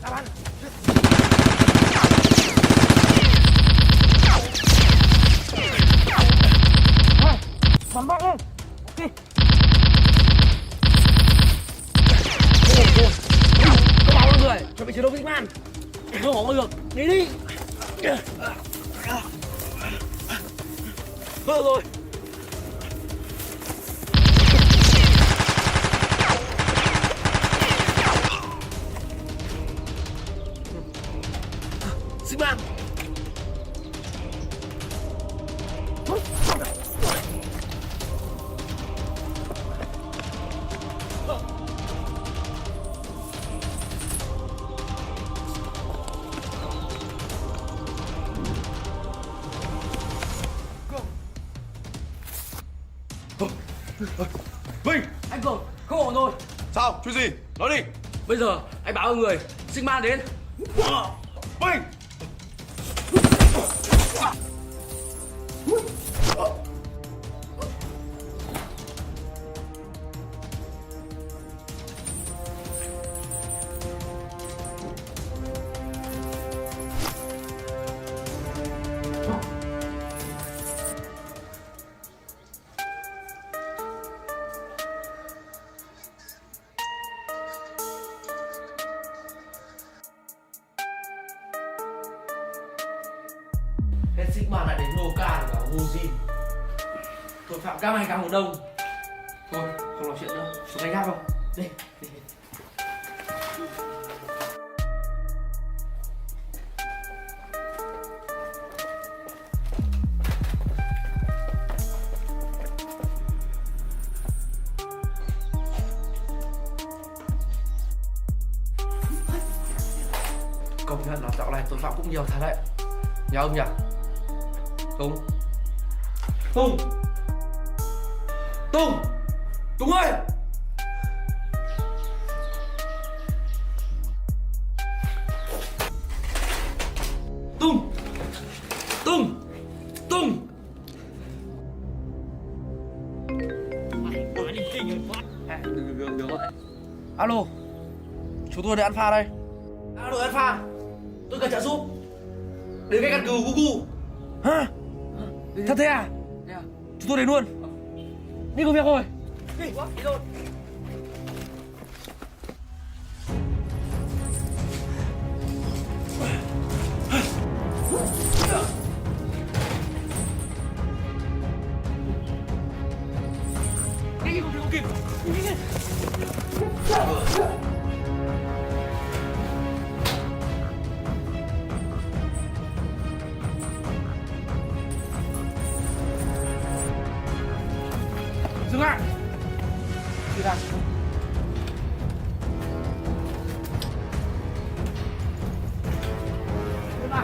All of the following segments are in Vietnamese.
Đáp ăn. Rồi, bắn bóc lên. Ok. Có bảo mọi người chuẩn bị chiến đấu với man. Không có được. Đi đi. Rồi. Sĩ man. Vinh! Anh Cường, không ổn rồi. Sao? Chuyện gì? Nói đi! Bây giờ anh báo mọi người Sigma đến. Vinh! Hết Sigma lại đến Noka và Mujin. Tội phạm càng ngày càng một đông. Thôi, không nói chuyện nữa. Xuống đánh gác không? Đi. Công nhận là dạo này tội phạm cũng nhiều thật đấy. Nhớ ông nhỉ? Tùng. Tùng. Tùng. Tùng ơi. Tùng. Tùng. Tùng. Được rồi. Alo. Chúng tôi đến Alpha đây. Alo Alpha. Tôi cần trợ giúp. Đến cái căn cứ Gugu. Hả? Thật thế à? Chúng tôi đến luôn. Đi công việc rồi. Đi rồi. Đi không kịp. Dừng lại. Đi ra. Đi ra.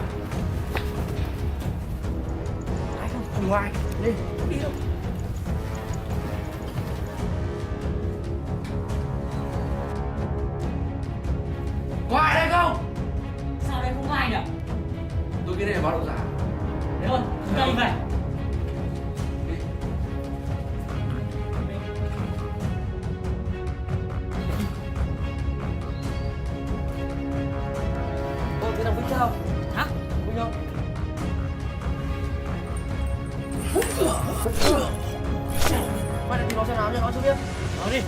Ai không ngoài. Đi. Đi đâu. Có ai đây không? Sao đây không có ai nhỉ? Tôi nghĩ đây là báo động giả. Thế rồi, chúng ta đi về. Thế là Vinh sao? Hả? Vinh không? Quay lại tìm nó xem nào, nhưng nó chưa biết. Nó đi.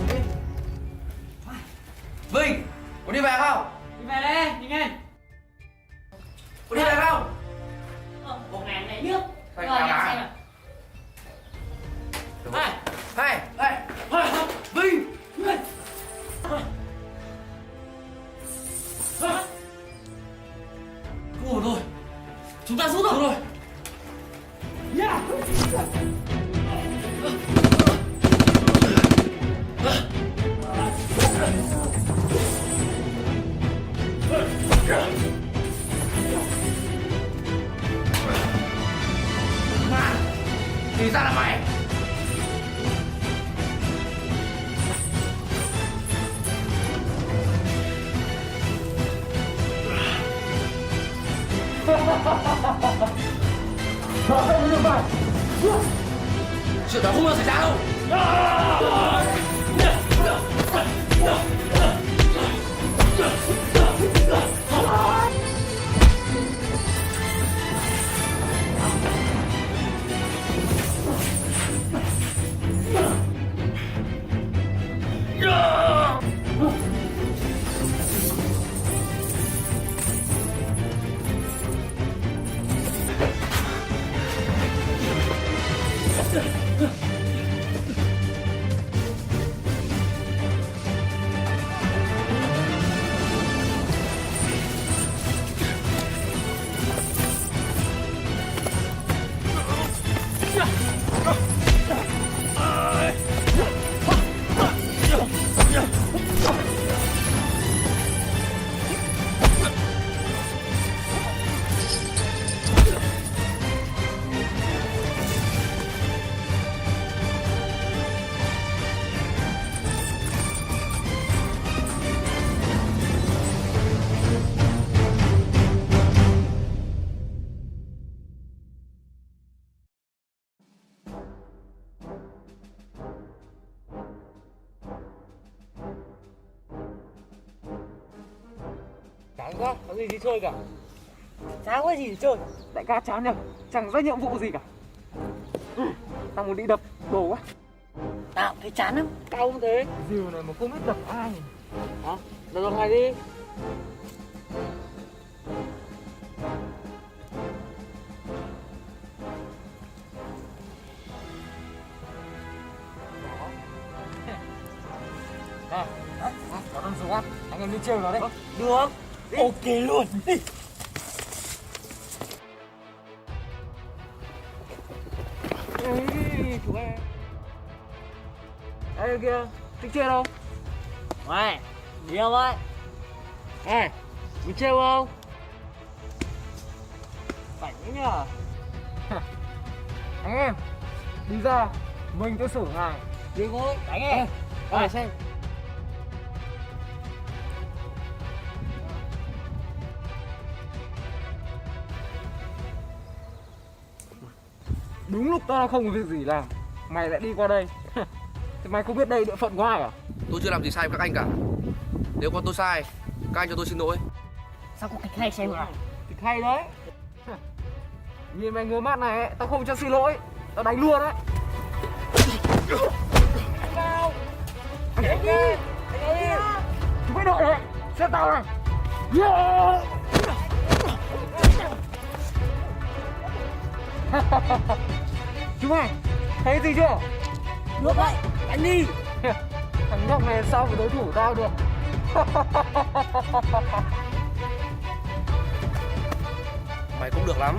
Vinh, có đi về không? Đi về đây, nhanh lên. Có đi về không? Bộ ngàn này nước. Phải Rồi, cả em bà. xem nào. Vinh. Không ổn rồi. Chúng ta rút rồi. Đúng rồi. Mà, thì ra là mày. Chuyện đó không bao giờ xảy ra đâu. chán quá, có gì đi chơi cả. Chả có gì để chơi. Đại ca chán nhỉ, chẳng ra nhiệm vụ gì cả. Tao muốn đi đập đồ quá. Tao cũng thấy chán lắm. Tao cũng thế. Diều này mà không biết đập ai. Hả? Đập này đi. Này, có đồng xuống ăn, anh em đi chơi vào đây. Được. Đi. Ok luôn. Đi. Ê, chú em. Ê kìa, thích chơi đâu? Mày, đi không ấy? Ê, mình chơi không? Cảnh đấy nhờ. Anh em, đi ra, mình cho sổ này. Đi thôi, đánh em. Để xem. Đúng lúc tao không có việc gì làm, mày lại đi qua đây. Thì mày không biết đây địa phận của ai à? Tôi chưa làm gì sai với các anh cả. Nếu có tôi sai, các anh cho tôi xin lỗi. Sao có kịch hay xem nào? Thì hay đấy. Nhìn mày ngứa mắt này, tao không cho xin lỗi, tao đánh luôn đấy. Nào, anh đi, chúng mày đội đấy, xem tao này. Yeah. Chúng mày thấy gì chưa? Được vậy, đánh đi. Thằng nhóc này sao mà đối thủ tao được? Mày cũng được lắm.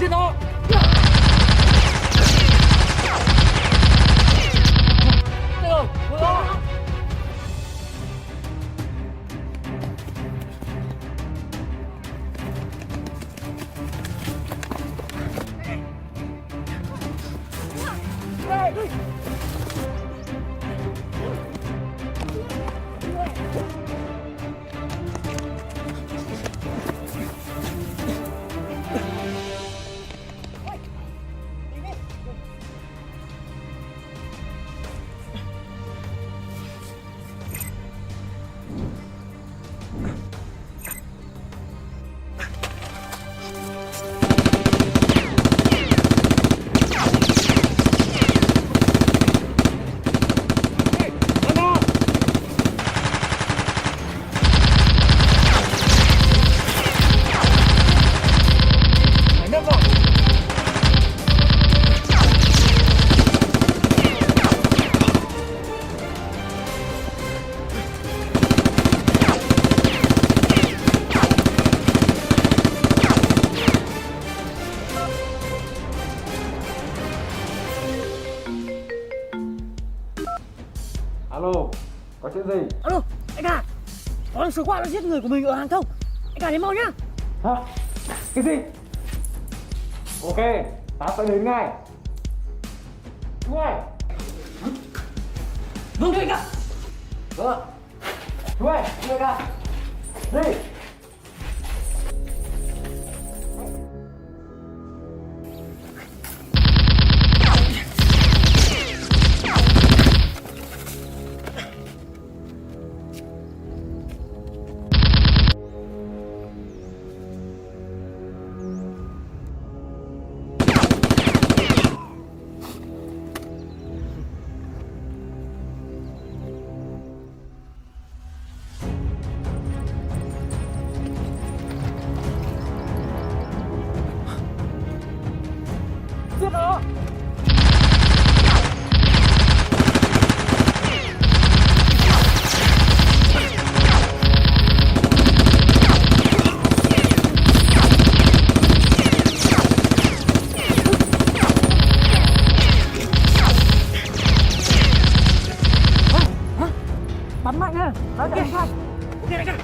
Giết nó. Được rồi. Alo, có chuyện gì? Alo, anh cả. Có thằng số quạ nó giết người của mình ở hàng không. Anh cả đến mau nhá. Hả? Cái gì? Ok, tao sẽ đến ngay. Chú ơi! Vâng thưa anh cả. Vâng. Chú ơi, đi ra. Đi. Giết nó. Bắn mạnh nha. Bắn kìa. Ok anh cả.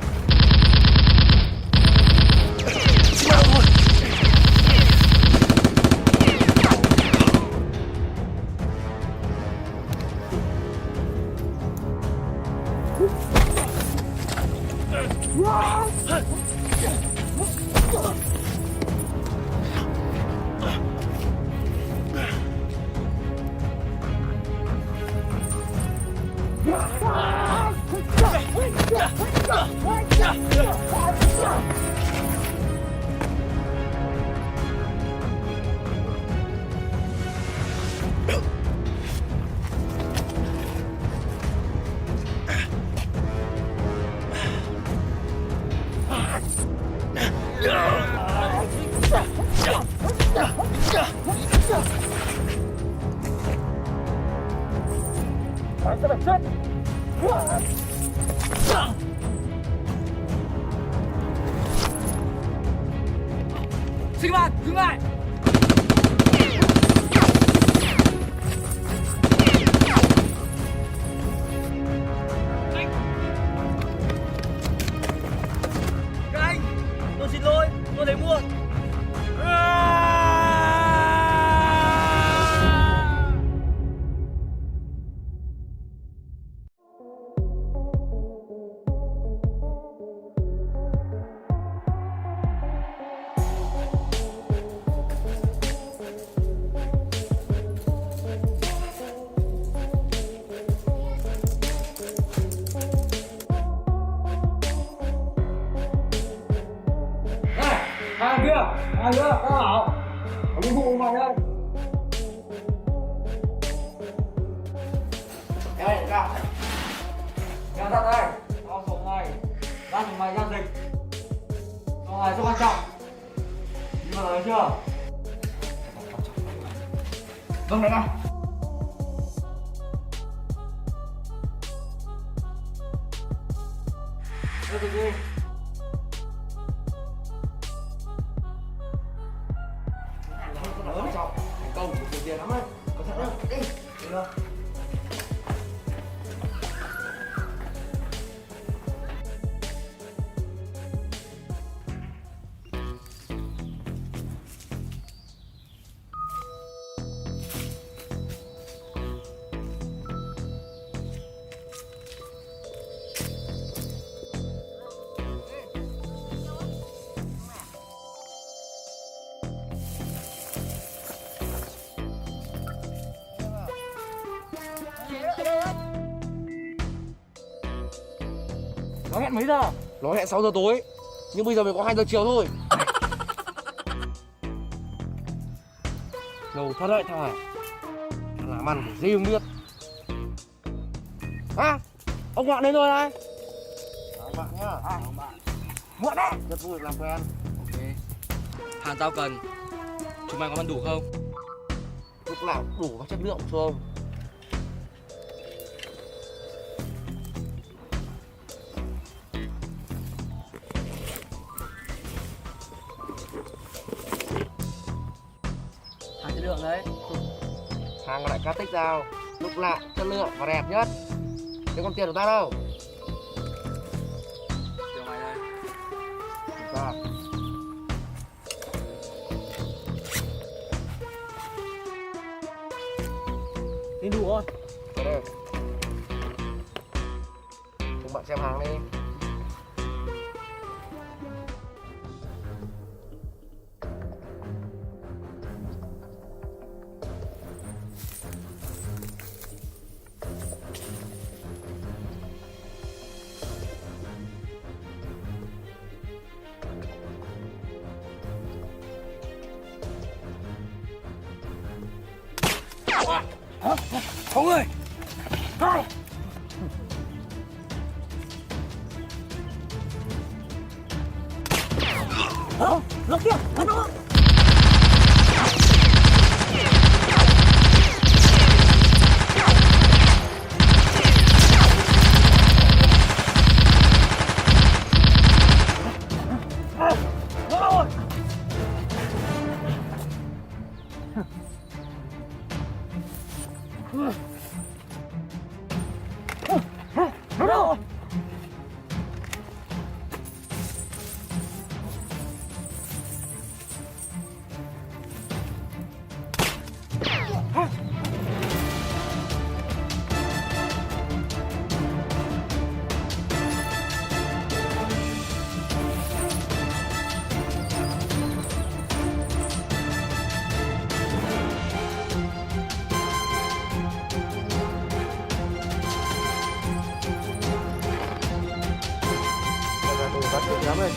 Sinh bạn, dừng lại. Các anh, tôi xin lỗi, tôi đến muộn. Hàng kia, các bảo. Có cái vụ mày đây. Ê, ra. Nghe thật đây, tao số này, đang dùng mày giao dịch. Số này rất quan trọng. Đi vào nói chưa? Vâng, đại ca. Giao dịch đi. Lớn trọng, thành công của tiền lắm đấy. Có thật đâu, đi. Đi đâu. Nó hẹn mấy giờ? Nó hẹn 6 giờ tối, nhưng bây giờ mới có 2 giờ chiều thôi. Ngầu thật đấy thằng này. Thằng làm ăn của riêng biết. À, ông bạn đến rồi này. Chào bạn nhá. Chào bạn. Muộn đấy. Rất vui được làm quen. Ok. Hàng tao cần. Chúng mày có ăn đủ không? Lúc nào cũng đủ các chất lượng không? Hàng chất lượng đấy. Hàng lại cá tích giao, lúc lạ, chất lượng và đẹp nhất. Thế còn tiền của ta đâu? Chào mày đây. Ta. Tin đủ rồi. Đây đây. Chúng bạn xem hàng đi. Có người. Nó kia, nó. Cảm ơn.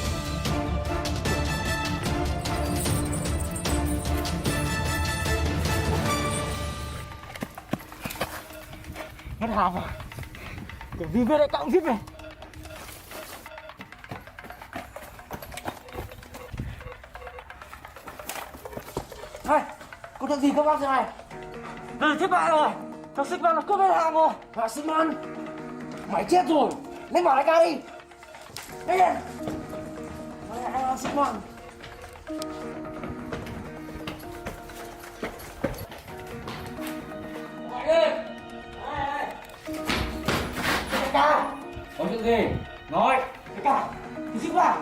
Hết hàng rồi. Để gì về lại cộng giúp về. Này, có chuyện gì các bác thế này? Đây thất bại rồi. Thằng Xích Man nó cướp hết hàng rồi. Hả Sinh Man? Mày chết rồi, lên bảo đại ca đi. Nhanh lên. Anh là Sinh Man. Mày đi. Đại ca. Có chuyện gì? Nói. Đại ca. Thằng Xích Man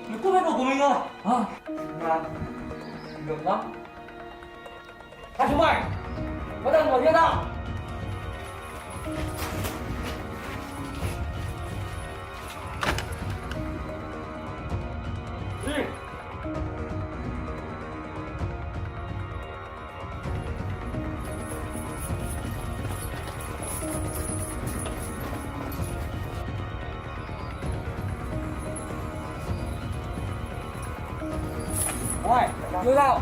nó cướp hết đồ của mình rồi. Hả? Mà được lắm. Hai chúng mày bắt đầu vào hiện nào. Đi. Rồi, đưa nào.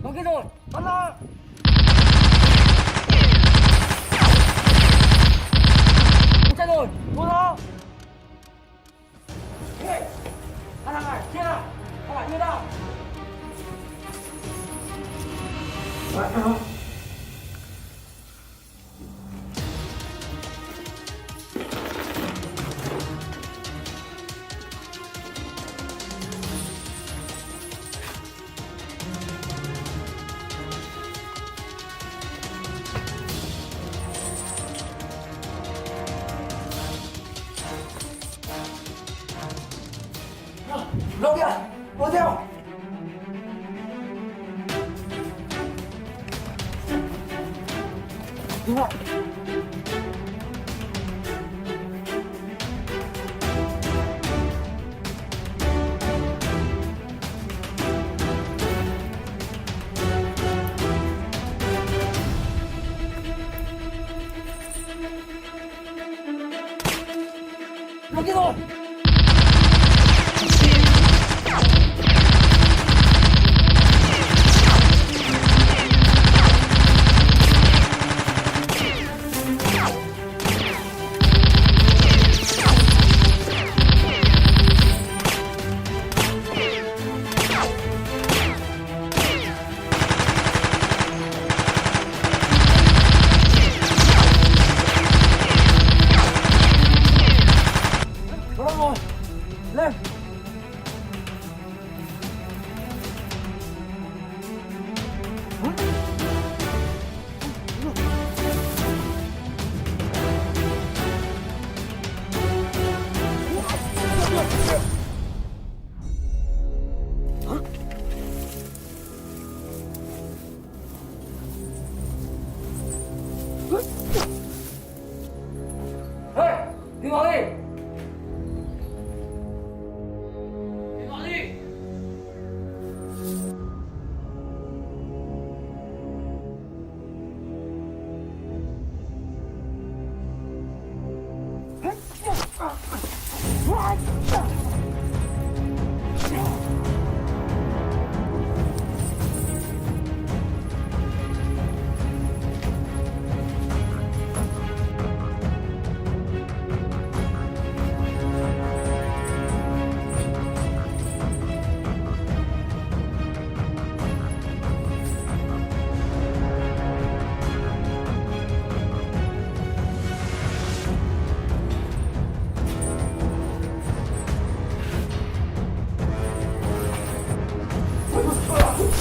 Có cái rồi, bắn nó. Chạy rồi, mua nó. Hey, anh thằng này, chia nào, các bạn như nào? Đâu kìa, đuổi theo. Đúng rồi. Đâu kia rồi. Rồi, lên. Hey, đi vào đi. Đi vào đi.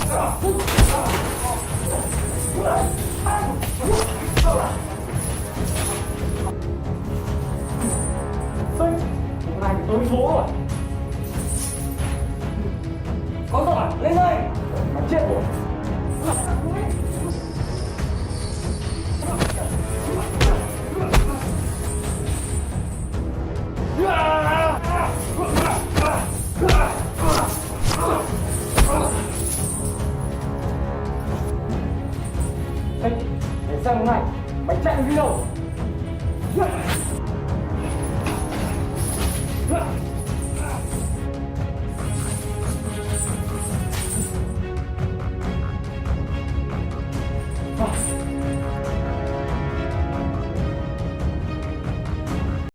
Hôm nay thì tôi số rồi. Có giỏi, lên đây. Mà chết rồi. Ê, để xem hôm nay mày chạy đi đâu.